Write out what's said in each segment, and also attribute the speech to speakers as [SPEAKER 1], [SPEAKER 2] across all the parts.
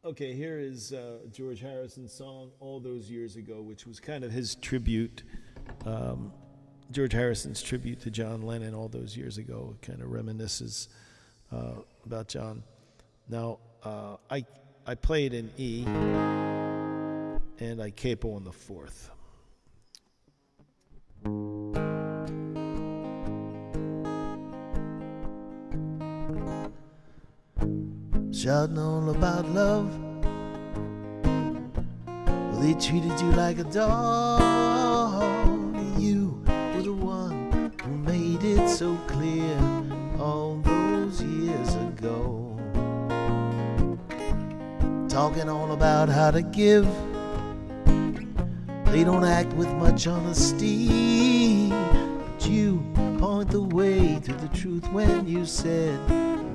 [SPEAKER 1] Okay, here is George Harrison's song "All Those Years Ago," which was kind of his tribute, George Harrison's tribute to John Lennon all those years ago. It kind of reminisces about John. Now, I played in E, and I capo on the fourth. Shouting all about love. Well, they treated you like a dog. You were the one who made it so clear all those years ago. Talking all about how to give. They don't act with much honesty, but you point the way to the truth when you said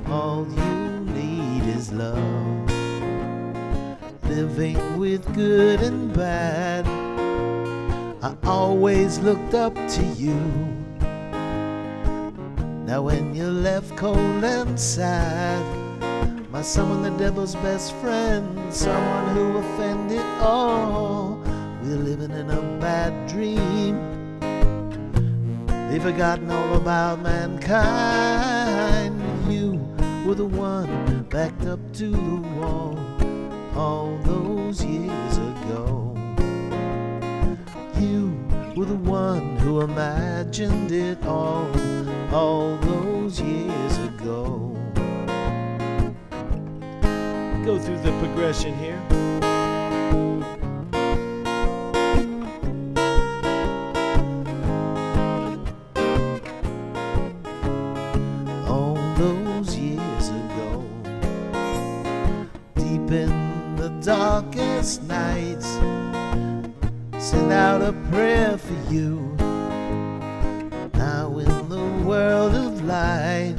[SPEAKER 1] all you need is love. Living with good and bad, I always looked up to you. Now when you're left cold and sad, my someone the devil's best friend, someone who offended all, we're living in a bad dream. They've forgotten all about mankind. You were the one backed up to the wall all those years ago. You were the one who imagined it all those years ago. Go through the progression here. All those years ago, deep in the darkest nights, send out a prayer for you. Now in the world of light,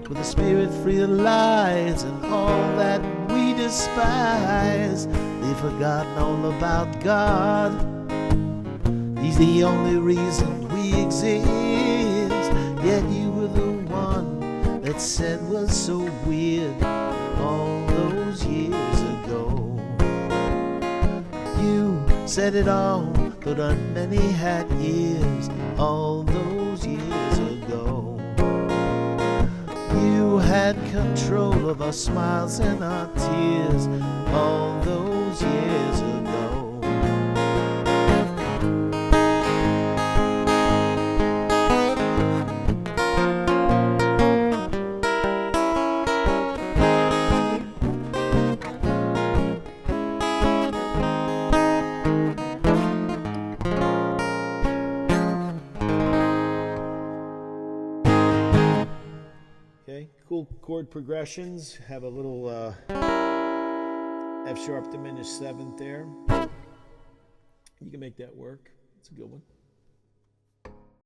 [SPEAKER 1] with the spirit free of lies and all that we despise, they've forgotten all about God. He's the only reason we exist. Yet you were the one that said was so weird all those years ago. You said it all, but on many had ears all those years ago. You had control of our smiles and our tears all those years ago. Okay, cool chord progressions. Have a little F sharp diminished seventh there. You can make that work. It's a good one.